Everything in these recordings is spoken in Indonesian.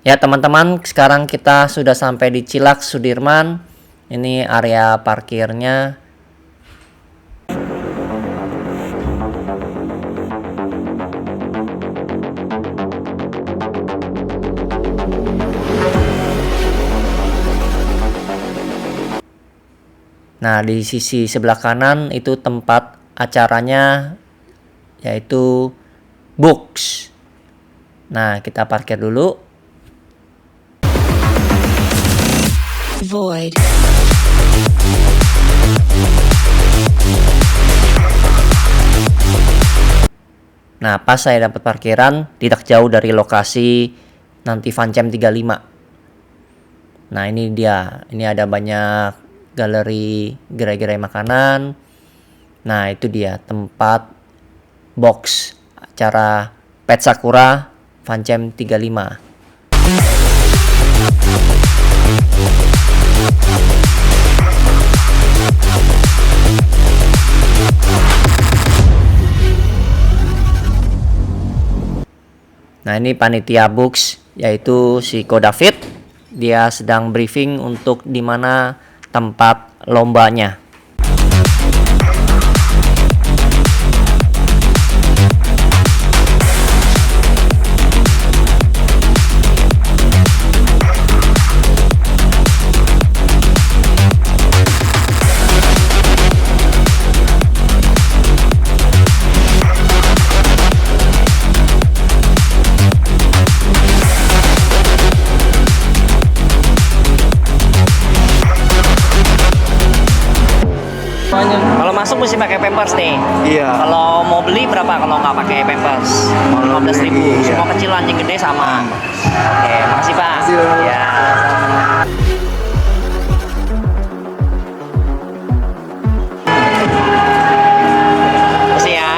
Ya teman-teman, sekarang kita sudah sampai di Cilak Sudirman. Ini area parkirnya. Nah, di sisi sebelah kanan itu tempat acaranya, yaitu Books. Nah, kita parkir dulu. Void. Nah, pas saya dapat parkiran tidak jauh dari lokasi nanti Vanchem 35. Nah, ini dia. Ini ada banyak galeri gerai-gerai makanan. Nah, itu dia tempat box acara Pet Sakura Vanchem 35. Nah, ini panitia Books, yaitu si Ko David. Dia sedang briefing untuk di mana tempat lombanya. Kalau masuk mesti pakai Pampers nih. Iya. Kalau mau beli berapa kalau nggak pakai Pampers? 15.000. Iya. Semua kecil anjing gede sama. Oke, makasih Pak. Makasih, Pak. Ya. Makasih ya.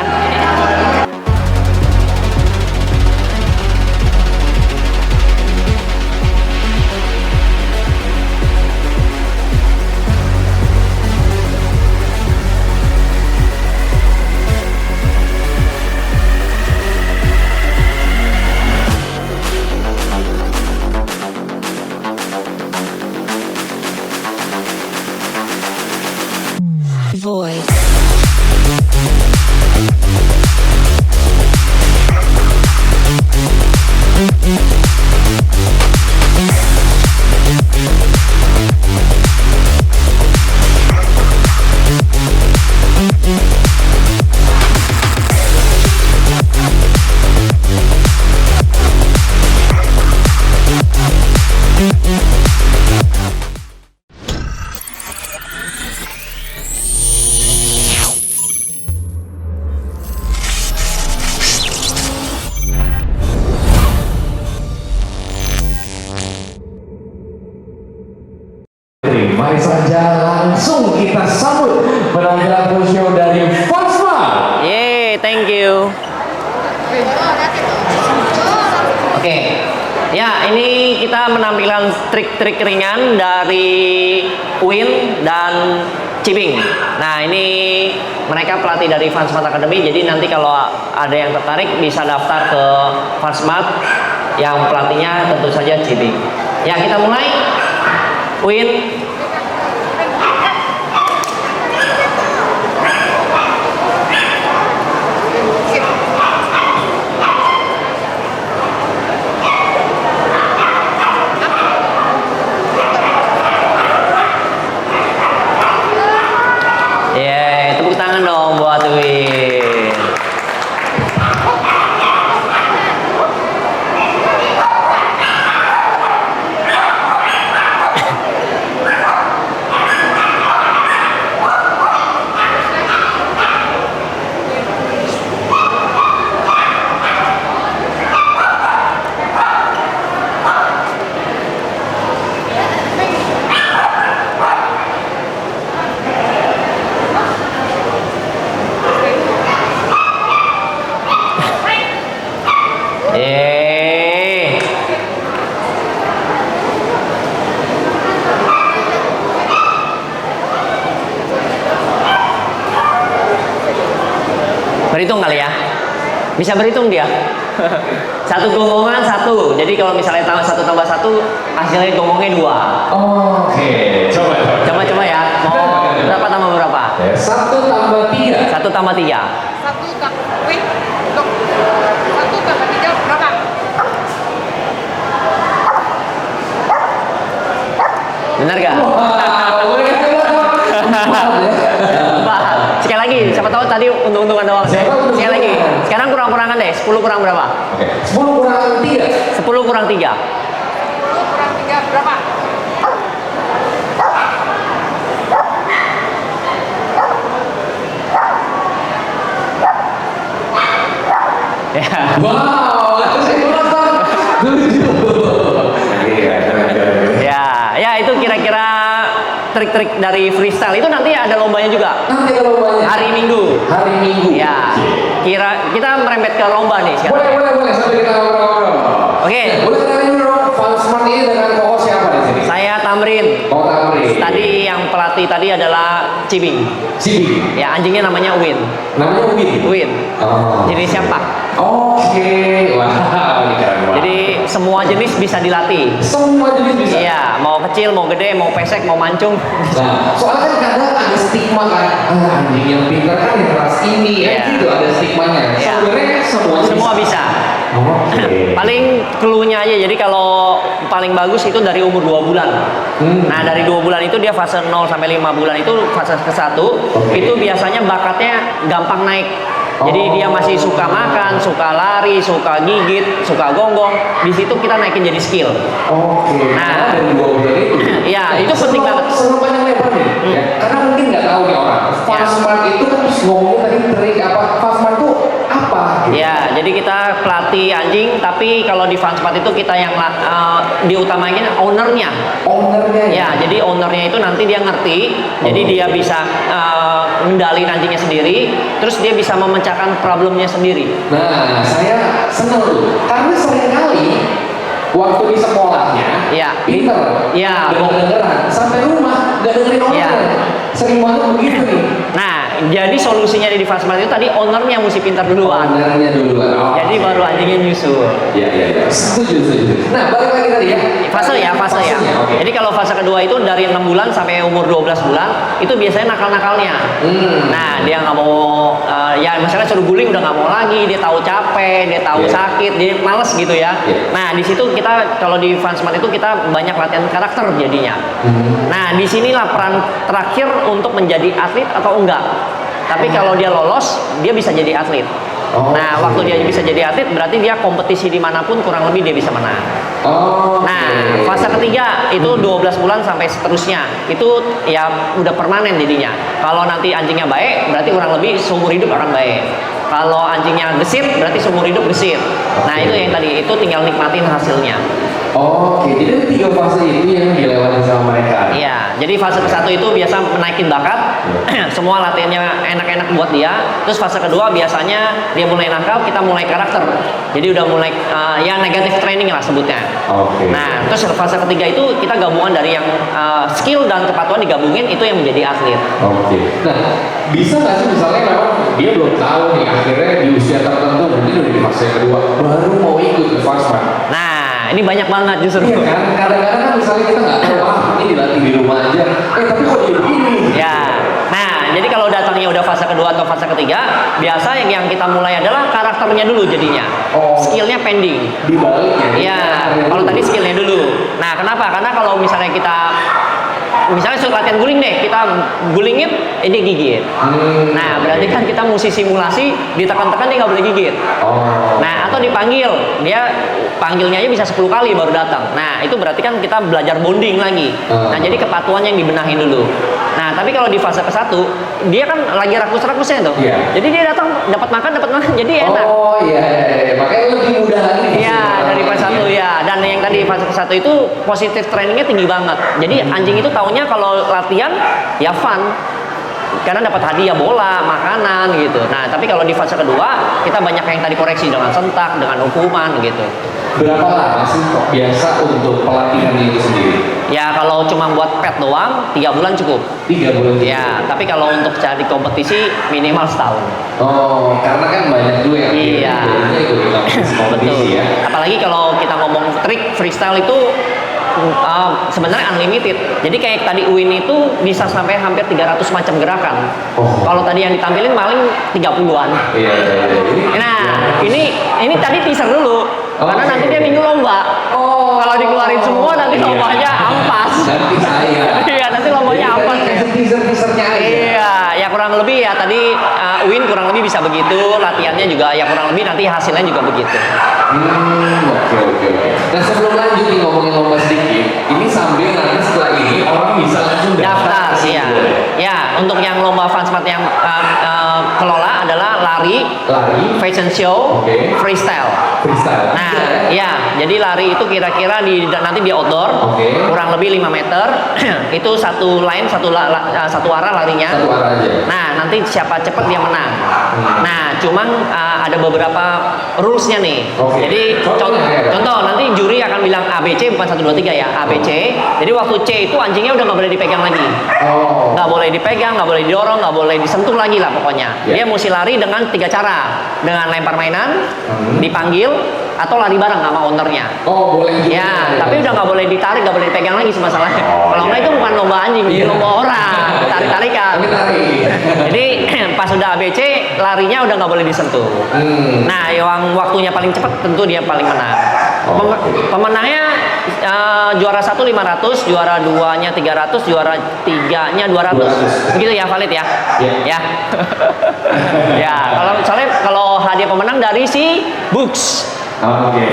Void. Mari saja langsung kita sambut penampilan full show dari Fansmart. Yeay, thank you. Oke. Ya, ini kita menampilkan trik-trik ringan dari Win dan Cibing. Nah, ini mereka pelatih dari Fansmart Academy. Jadi nanti kalau ada yang tertarik bisa daftar ke Fansmart. Yang pelatihnya tentu saja Cibing. Ya, kita mulai. Win. Tepuk tangan dong buat Win. Berhitung kali ya? Bisa berhitung dia? Satu gonggongan satu. Jadi kalau misalnya satu tambah satu, hasilnya gonggongnya 2. Oke, coba. Coba ya. Mau berapa tambah berapa? 1 tambah 3. 1 tambah 3. Satu tak wait look satu tambah tiga berapa? Benar gak? Wah, boleh kan? Mbak, sekali lagi, siapa tahu tadi untung-untungan doang. Sekali lagi, sekarang kurang-kurangan deh. 10 kurang berapa? Oke, 10 kurang 3. 10 kurang 3. 10 kurang 3 berapa? Ya. Wow, saya merasa 7. Ya itu kira-kira trik-trik dari freestyle. Itu nanti ada lombanya juga. Nanti kalau banyak. Hari Minggu. Hari Minggu. Ya. Kita merembet ke lomba nih sekarang. Boleh sampai kita ngobrol-ngobrol. Oke. Boleh kenalin dulu dong, Fun Smart ini dengan koko siapa di sini? Saya Tamrin. Oh, Tamrin. Tadi yang pelatih tadi adalah Cibing. Cibi. Ya, anjingnya namanya Win. Namanya Win. Win. Oh. Jenisnya Pak. Oke. Wah, ini keren banget. Jadi semua jenis bisa dilatih. Semua jenis bisa. Iya, mau kecil, mau gede, mau pesek, mau mancung. Nah, soalnya kan kadang ada stigma kan, anjing yang pintar kan yang ras ini, Iya. gitu ada stigmanya. Iya. Sebenarnya semuanya Semua bisa. Oke. Paling clue-nya aja. Jadi kalau paling bagus itu dari umur 2 bulan. Nah, dari 2 bulan itu dia fase 0 sampai 5 bulan itu fase ke-1. Oke. Itu biasanya bakatnya gampang naik. Jadi Oh. dia masih suka makan, suka lari, suka gigit, suka gonggong. Di situ kita naikin jadi skill. Oke. Nah. Karena dari 2 bulan itu. Iya, itu penting banget. Sebelum panjang lebar nih, ya. Karena mungkin nggak tahu nih orang. Fun Ya. Smart itu kan terus ngomongin tadi trik apa? Fun Smart itu apa? Ya, jadi kita pelatih anjing, tapi kalau di Fun Smart itu kita yang diutamain ownernya. Ownernya Ya, jadi ownernya itu nanti dia ngerti, jadi dia bisa ngendalin anjingnya sendiri, terus dia bisa memecahkan problemnya sendiri. Nah, saya senang tuh. Karena seringkali waktu di sekolahnya, Iya. pinter, Iya. dengeran sampai rumah nggak dengerin owner. Iya. Sering banget begitu nih. Nah, jadi solusinya di Fun Smart itu tadi ownernya mesti pintar duluan. Ownernya duluan. Oh, Jadi oke. baru anjingnya nyusul. Iya. Setuju. Nah, balik lagi tadi ya. Fase ya. Fasenya, oke. Jadi kalau fase kedua itu dari 6 bulan sampai umur 12 bulan, itu biasanya nakal-nakalnya. Nah, dia nggak mau, ya misalnya suruh guling udah nggak mau lagi, dia tahu capek, dia tahu Iya. sakit, dia males gitu ya. Iya. Nah, di situ kita kalau di Fun Smart itu kita banyak latihan karakter jadinya. Nah, disinilah peran terakhir untuk menjadi atlet atau enggak. Tapi kalau dia lolos, dia bisa jadi atlet. Oh, Nah, oke. waktu dia bisa jadi atlet, berarti dia kompetisi dimanapun kurang lebih dia bisa menang. Oh. Nah, fase ketiga itu 12 bulan sampai seterusnya. Itu ya udah permanen jadinya. Kalau nanti anjingnya baik, berarti kurang lebih seumur hidup akan baik. Kalau anjingnya gesit, berarti seumur hidup gesit. Nah, itu yang tadi, itu tinggal nikmatin hasilnya. Oke, jadi 3 fase itu yang dilewati sama mereka. Iya, jadi fase ke-1 itu biasa menaikin bakat. Semua latihannya enak-enak buat dia. Terus fase kedua biasanya dia mulai nakal, kita mulai karakter. Jadi udah mulai ya negatif training lah sebutnya. Oke. Nah, terus fase ketiga itu kita gabungan dari yang skill dan kepatuhan digabungin, itu yang menjadi atlet. Oke. Nah, bisa nggak sih misalnya memang dia belum tahu nih akhirnya di usia tertentu mungkin udah di fase kedua baru mau ikut ke Fun Smart. Nah, ini banyak banget justru. Iya kan? Kadang-kadang kan misalnya kita nggak tahu ini dilatih di rumah aja. Tapi kok dia begini? Ya. Nah, jadi kalau datangnya udah fase kedua atau fase ketiga, biasa yang kita mulai adalah karakternya dulu jadinya. Oh. Skillnya pending. Dibalik ya. Iya, kalau tadi skillnya dulu. Nah, kenapa? Karena kalau misalnya kita suruh latihan guling deh, kita gulingin, ini gigit. Nah, berarti kan kita mesti simulasi, ditekan-tekan dia nggak boleh gigit. Oh. Nah, atau dipanggil, dia panggilnya aja bisa 10 kali baru datang. Nah, itu berarti kan kita belajar bonding lagi. Nah, jadi kepatuhan yang dibenahin dulu. Nah, tapi kalau di fase ke-1, dia kan lagi rakus-rakusnya tuh. Iya. Jadi dia datang dapat makan, jadi enak. Oh iya. Makanya lebih mudah lagi. Iya, dari fase 1 ya. Dan yang tadi fase ke-1 itu positif trainingnya tinggi banget. Jadi anjing itu taunya kalau latihan ya fun. Karena dapat hadiah bola, makanan gitu. Nah, tapi kalau di fase kedua kita banyak yang tadi koreksi dengan sentak, dengan hukuman gitu. Berapa lama sih kok biasa untuk pelatihannya itu sendiri? Ya kalau cuma buat pet doang 3 bulan cukup. 3 bulan. Ya, tapi kalau untuk jadi kompetisi minimal setahun. Oh, karena kan banyak juga yang Iya. ikut kompetisi ya. Apalagi kalau kita ngomong trik freestyle itu sebenarnya unlimited. Jadi kayak tadi Uin itu bisa sampai hampir 300 macam gerakan. Oh. Kalau tadi yang ditampilin paling 30-an. Iya. Nah, ini tadi teaser dulu. Karena Oke. nanti dia minggu lomba. Oh. Kalau dikeluarin semua nanti Iya. lombanya ampas. Nanti saya. Iya, nanti lombanya ampas. Kasih teaser-teasernya aja. Iya, ya kurang lebih ya tadi Uin kurang lebih bisa begitu, latihannya juga ya kurang lebih nanti hasilnya juga begitu. Oke. Nah sebelum lanjut nih ngomongin lomba sedikit, ini sambil nanti setelah ini orang bisa langsung Daftar, iya. Boleh. Ya, untuk yang lomba Fansmart yang kelola adalah lari, fashion show, Oke. freestyle. Freestyle. Nah, ya, jadi lari itu kira-kira nanti di outdoor, Oke. kurang lebih 5 meter, itu satu line, satu arah larinya. Satu arah aja. Nah, nanti siapa cepat dia menang. Nah, cuman ada beberapa rules-nya nih. Oke. Jadi Contohnya ya? contoh nanti juri akan bilang ABC bukan 1 2 3 ya, ABC. Jadi waktu C itu anjingnya udah nggak boleh dipegang lagi. Oh. Nggak boleh dipegang, nggak boleh didorong, nggak boleh disentuh lagi lah pokoknya. Ya. Dia mesti lari dengan 3 cara. Dengan lempar mainan, dipanggil, atau lari bareng sama ownernya. Oh boleh juga. Ya, tapi udah nggak boleh ditarik, nggak boleh dipegang lagi sih masalahnya. Oh, Kalau nggak iya. itu bukan lomba anjing, itu lomba orang, tarik-tarikan. Tapi tarik. Jadi pas udah ABC, larinya udah nggak boleh disentuh. Nah, yang waktunya paling cepat tentu dia paling menang. Oh. Pemenangnya juara 1 500, juara 2-nya 300, juara 3-nya 200. Begitu ya, valid ya? Iya. Ya. Ya, kalau hadiah pemenang dari si Books. Oke.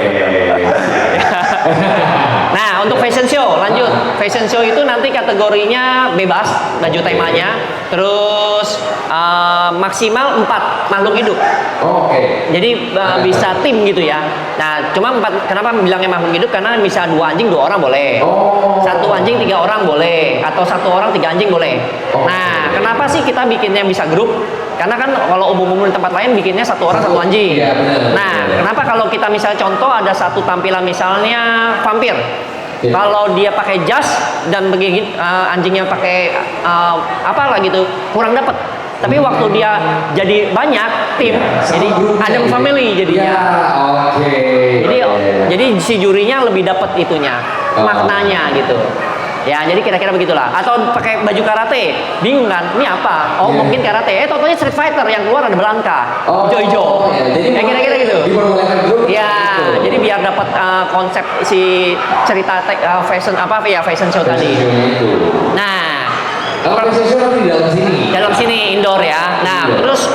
Nah, untuk fashion show, lanjut. Fashion show itu nanti kategorinya bebas, baju temanya. Terus maksimal 4 makhluk hidup. Oke. Jadi bisa tim gitu ya. Nah, cuma 4, kenapa bilangnya makhluk hidup? Karena bisa 2 anjing 2 orang boleh. Oh. 1 anjing 3 orang boleh. Atau 1 orang 3 anjing boleh. Oh. Nah, kenapa sih kita bikinnya bisa grup? Karena kan kalau umum-umum di tempat lain bikinnya 1 orang 1 anjing. Iya, benar. Nah, kenapa kalau kita misalnya contoh ada satu tampilan misalnya vampir. Iya. Kalau dia pakai jas dan begini anjingnya pakai apalah gitu, kurang dapat. Tapi waktu dia jadi banyak tim, jadi ada family jadinya. Ya, oke. Jadi si jurinya lebih dapat itunya, maknanya gitu. Ya, jadi kira-kira begitulah. Atau pakai baju karate, bingung kan? Ini apa? Oh, Iya. mungkin karate. Totalnya Street Fighter yang keluar ada Blanka, Oh, hijau-hijau. ya, jadi Ya kira-kira gitu. diperbolehkan grup. Ya, gitu. jadi biar dapat konsep si cerita fashion show tadi. Itu. Nah, Kalau fashion show nanti di dalam sini. dalam sini indoor ya. Nah, Indoor. terus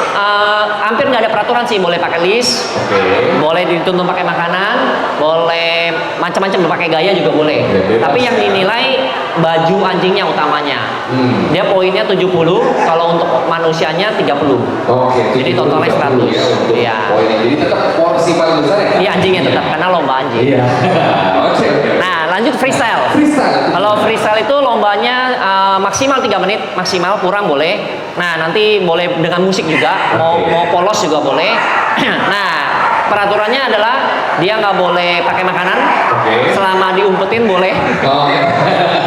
hampir nggak ada peraturan sih, boleh pakai list, Oke. boleh dituntun pakai makanan, boleh macam-macam pakai gaya juga boleh. Bebas. Tapi yang dinilai baju anjingnya utamanya. Dia poinnya 70, kalau untuk manusianya 30. Oke. Jadi totalnya 100. Ya, untuk Iya. poinnya. Jadi tetap porsi paling besar ya. Iya, anjingnya tetap karena lomba anjing. Iya. Oke. Nah, lanjut freestyle. Freestyle. Kalau freestyle itu lombanya maksimal 3 menit, maksimal kurang boleh. Nah, nanti boleh dengan musik juga, mau polos juga boleh. Nah, peraturannya adalah dia nggak boleh pakai makanan. Oke. Selama diumpetin boleh. Oh,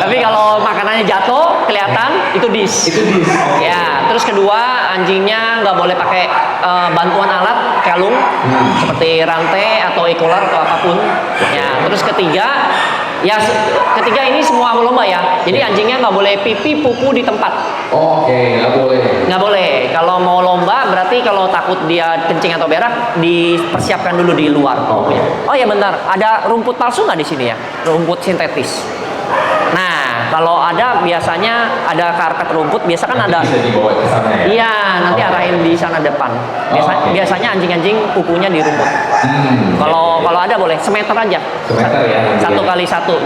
Tapi kalau makanannya jatuh kelihatan itu dis. itu dis. Ya, terus kedua anjingnya nggak boleh pakai bantuan alat kalung seperti rantai atau ekolar atau apapun. Ya, terus ketiga ini semua lomba ya. Jadi anjingnya nggak boleh pipi pupu di tempat. Oke, nggak boleh. Nggak boleh. Kalau mau lomba berarti kalau takut dia kencing atau berak dipersiapkan dulu di luar. Oke. Oh ya bentar, ada rumput palsu nggak di sini ya? Rumput sintetis. Nah, kalau ada biasanya ada karpet rumput, biasa kan ada. Bisa dibawa ke sana ya. Iya, nanti arahin di sana depan. Oke. Biasanya anjing-anjing pupunya di rumput. Kalau ada boleh semeter aja. Semeter ya, nanti 1 ya. kali 1.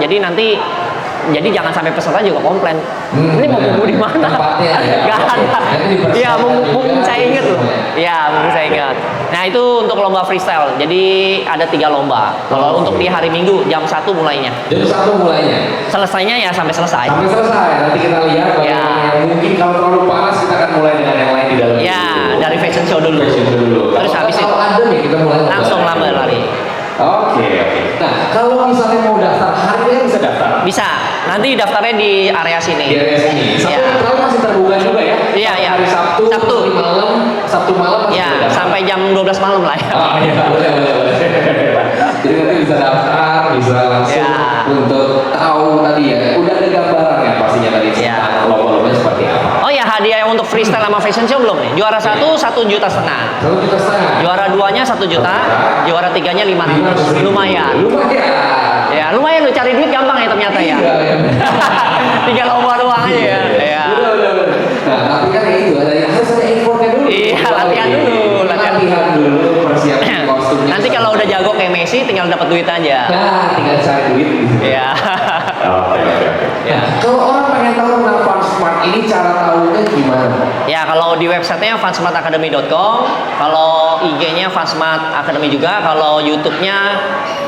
Jadi jangan sampai peserta juga komplain. Ini mau pupu di mana? Tempatnya ya. Gak ada. Nanti dipersiapkan Iya, mumpung juga saya inget loh. semuanya. Iya, mumpung saya ingat. Nah, itu untuk lomba freestyle. Jadi ada 3 lomba. Kalau untuk di hari Minggu jam 1 mulainya. Jam 1 mulainya. Selesainya ya sampai selesai. Sampai selesai. Nanti kita lihat bagaimana Ya. yang mungkin kalau terlalu panas kita akan mulai dengan yang lain di dalam. Ya, dari fashion show dulu. Fashion show dulu. Terus habis itu kalau adem ya kita mulai langsung lomba. lari. Oke. Nah, kalau misalnya mau daftar, hari ini bisa daftar. Bisa. Nanti daftarnya di area sini. Di area sini. Sabtu Iya. Netral masih terbuka juga ya? Iya, iya. Hari Sabtu, Sabtu. Sabtu malam masih Ya, bisa daftar. sampai jam 12 malam lah ya. Oh iya, boleh. Jadi nanti bisa daftar, bisa langsung Ya. untuk tahu tadi ya. Udah ada gambaran ya pastinya tadi Ya. tentang lomba-lombanya seperti apa. Oh ya, hadiah untuk freestyle sama fashion show belum nih? Juara 1 1,5 juta. 1,5 juta. Juara 2-nya 1 juta, juara 3-nya 500. Lumayan. Lumayan. Ya, lumayan lu cari duit gampang ya ternyata ya. Iya, iya. Tinggal lomba doang aja ya. Ya. Bener. Nah, tapi kan ya itu harus ada effortnya dulu. Iya, latihan dulu, latihan dulu, persiapan kostumnya. Nanti kalau udah jago kayak Messi tinggal dapat duit aja. Nah, tinggal cari duit. Iya. Oke. Ya. Kalau orang pengen tahu tentang FunSmart ini cara tahunya gimana? Ya, kalau di websitenya fansmartacademy.com, kalau IG-nya Fansmart Academy juga, kalau YouTube-nya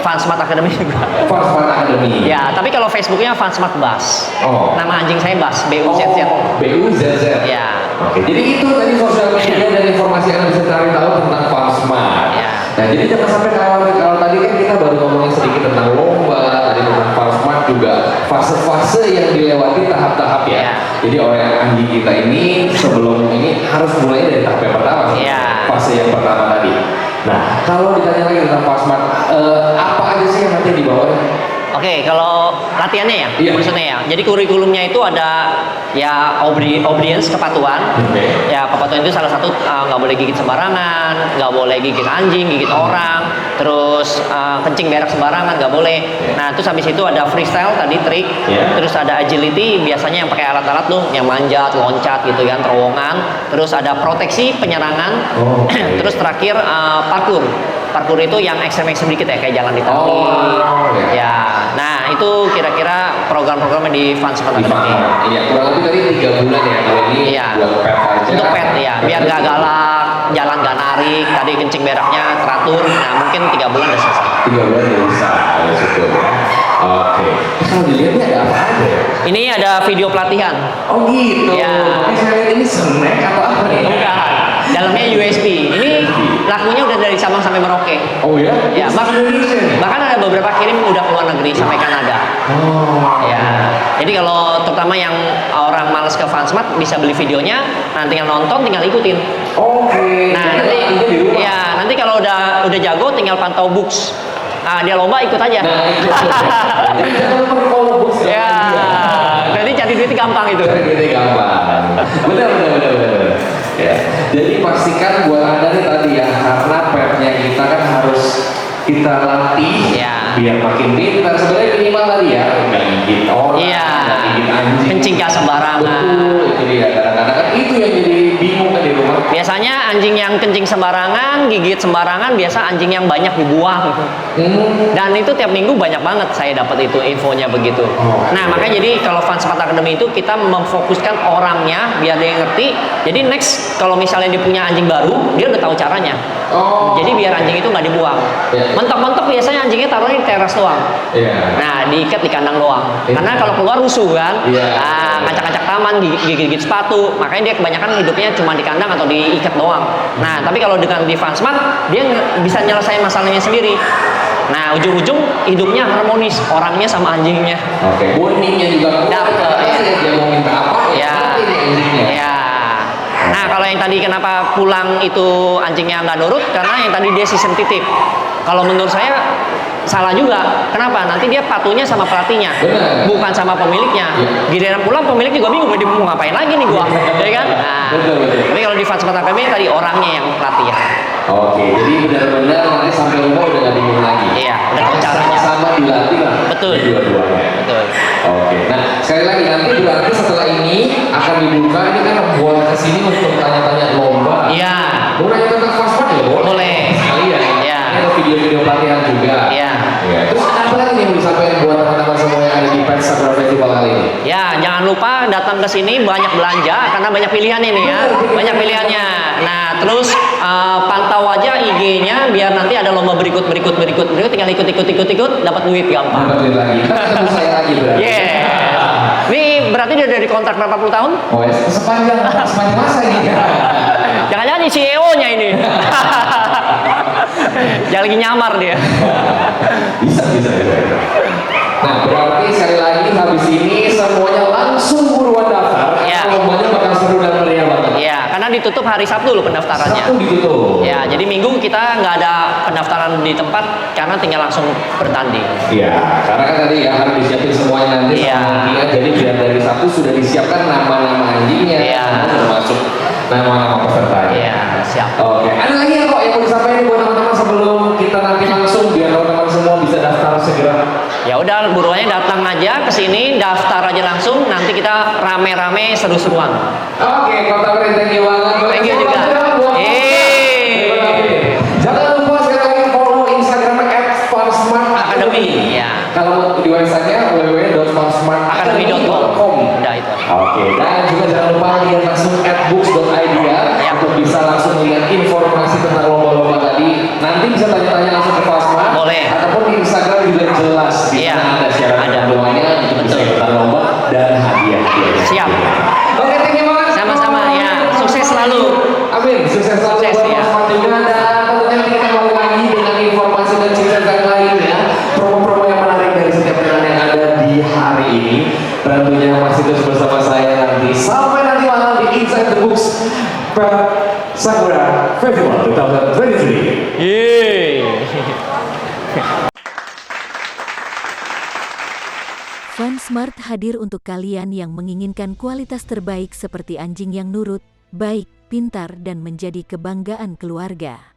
Fansmart Academy juga. FunSmart Academy. Ya, tapi kalau Facebook-nya Fansmart Bas. Oh. Nama anjing saya Bas, BUZZ. BUZZ. Ya. Oke, jadi itu tadi sosial media dan informasi yang bisa cari tahu tentang FunSmart. Ya. Nah, jadi jangan sampai kelewatan. Kalau tadi kan kita baru ngomongin sedikit tentang lomba, tadi tentang FunSmart juga fase-fase yang dilewati tahap-tahap ya. Ya. Jadi orang anjing kita ini sebelum ini harus mulai dari tahap yang pertama, Ya. fase yang pertama tadi. Nah, kalau ditanya lagi tentang FunSmart, apa aja sih yang nanti dibawa? Oke, kalau latihannya ya, Iya. maksudnya ya. Jadi kurikulumnya itu ada ya obedience, kepatuhan. Oke. Ya, kepatuhan itu salah satu nggak boleh gigit sembarangan, nggak boleh gigit anjing, gigit orang, terus kencing berak sembarangan nggak boleh. Nah, terus habis itu ada freestyle tadi trik, Iya. terus ada agility biasanya yang pakai alat-alat tuh, yang manjat, loncat gitu kan, terowongan. Terus ada proteksi penyerangan. Oh, oke. Terus terakhir parkour. Parkour itu yang ekstrem-ekstrem dikit ya, kayak jalan di tali. Oh, ya. Ya, nah itu kira-kira program-programnya di FunSmart Di Academy. FunSmart. Iya, kurang lebih tadi 3 bulan ya kalau ini Iya. buat pet aja. Untuk pet ya, biar gak galak, jalan gak narik, tadi kencing beraknya teratur. Nah mungkin 3 bulan udah selesai. 3 bulan udah bisa, ada syukur ya. Oke. Kalau dilihat ini ada apa aja ya? Ini ada video pelatihan. Oh gitu. Ya. Tapi saya lihat ini snack atau apa nih? Bukan. Dalamnya USB. Ini lakunya udah dari Sabang sampai Merauke. Oh ya? Ya, Indonesia nih? bahkan ada beberapa kirim udah ke luar negeri sampai Kanada. Oh. Ya, jadi kalau terutama yang orang males ke FunSmart bisa beli videonya, nanti tinggal nonton, tinggal ikutin. Oke. Nah Jadi nanti, latihannya di rumah. ya nanti kalau udah jago tinggal pantau books. Nah dia lomba ikut aja. Nah, itu. Jadi jangan lupa di follow books Ya, nanti cari duit gampang itu. Cari duitnya gampang. Benar. Ya. Jadi pastikan buat Anda nih tadi ya, karena petnya kita kan harus kita latih Ya. biar makin pintar. Sebenarnya minimal tadi ya, nggak gigit orang, Iya. nggak gigit anjing. Kencing gak sembarangan. Betul, itu dia. Kadang-kadang kan itu yang jadi bingung kan di rumah. Biasanya anjing yang kencing sembarangan, gigit sembarangan, biasa anjing yang banyak dibuang. Dan itu tiap minggu banyak banget saya dapat itu infonya begitu. Oh. Nah makanya jadi kalau FunSmart Academy itu kita memfokuskan orangnya biar dia ngerti. Jadi next kalau misalnya dia punya anjing baru, dia udah tahu caranya. Oh. Jadi biar anjing itu nggak dibuang. Ya. Mentok-mentok biasanya anjingnya taruhnya di teras doang. Iya. Nah diikat di kandang doang. Iya. Karena kalau keluar rusuh kan. Iya. Nah ngacak-ngacak taman, gigit-gigit sepatu. Makanya dia kebanyakan hidupnya cuma di kandang atau diikat doang. Nah tapi kalau dengan di FunSmart dia bisa nyelesain masalahnya sendiri. Nah ujung-ujung hidupnya harmonis orangnya sama anjingnya. Oke. Bondingnya juga kuat. Dapet, Karena ya. dia mau minta apa Ya. nanti nih anjingnya. Ya. Nah kalau yang tadi kenapa pulang itu anjingnya nggak nurut karena yang tadi dia sistem titip. Kalau menurut saya salah juga. Kenapa? Nanti dia patuhnya sama pelatihnya, Benar. bukan sama pemiliknya. Iya. Giliran pulang pemilik juga bingung, dia mau ngapain lagi nih gua, ya kan? Nah, Betul. tapi kalau di FunSmart Academy tadi orangnya yang latihan. Oke, jadi benar-benar nanti sampai rumah udah gak bingung lagi. Iya, udah tahu caranya. Sama-sama dilatih lah. Betul. Dua-duanya. Betul. Oke, nah sekali lagi nanti berarti setelah ini akan dibuka ini kan buat kesini untuk tanya-tanya lomba. Iya. Mau nanya tentang FunSmart ya boleh. Boleh. Sekalian. Iya. Ini ada video-video pelatihan juga. Iya. Ya. Terus apa lagi nih yang disampaikan buat teman-teman semua yang ada di Pet Sakura Festival kali ini? Ya, jangan lupa datang ke sini banyak belanja karena banyak pilihan ini ya. Banyak pilihannya. Nah, terus pantau aja IG-nya biar nanti ada lomba berikut tinggal ikut dapat duit gampang. Dapat duit lagi. Kita ketemu saya lagi berarti. Yeah. Ini berarti dia dari kontrak berapa puluh tahun? Oh, ya, sepanjang masa ini. Jangan-jangan CEO-nya ini. Jangan lagi nyamar dia. ditutup hari Sabtu loh pendaftarannya. Sabtu ditutup. Ya, jadi Minggu kita nggak ada pendaftaran di tempat karena tinggal langsung bertanding. Iya, karena kan tadi ya harus disiapin semuanya nanti Iya. sama dia. Jadi biar dari Sabtu sudah disiapkan nama-nama anjingnya, Iya. termasuk nama-nama pesertanya. Iya, siap. Oke, ada lagi ya kok yang mau disampaikan buat teman-teman sebelum kita nanti langsung biar teman-teman semua bisa daftar segera. Ya udah, buruannya datang aja ke sini, daftar aja langsung, nanti kita rame-rame seru-seruan. Oke, Kota Pring, thank you banget. Thank you juga. Jangan lupa sekali lagi follow Instagram @fansmart Academy. Ya. Kalau mau di websitenya www.fansmartacademy.com. Udah itu. Oke, dan juga jangan lupa lihat langsung @books.id ya, untuk bisa langsung lihat informasi tentang lomba-lomba tadi. Nanti bisa tanya-tanya langsung ke Fasma. Boleh. Ataupun di Instagram juga jelas. Di Iya. sana ada syarat Ada. ketentuannya untuk bisa Betul. ikutan lomba dan hadiah. Siap. Oke, thank you banget. Sama-sama, ya. Sukses selalu. Amin. Sukses selalu Sukses, buat ya. Fasma juga, dan tentunya kita kembali lagi dengan informasi dan cerita yang lain ya. Promo-promo yang menarik dari setiap jalan yang ada di hari ini. Tentunya masih terus bersama saya nanti sampai nanti malam di Inside the Books Sakura Festival 2023. Yeay. Fansmart hadir untuk kalian yang menginginkan kualitas terbaik seperti anjing yang nurut, baik, pintar dan menjadi kebanggaan keluarga.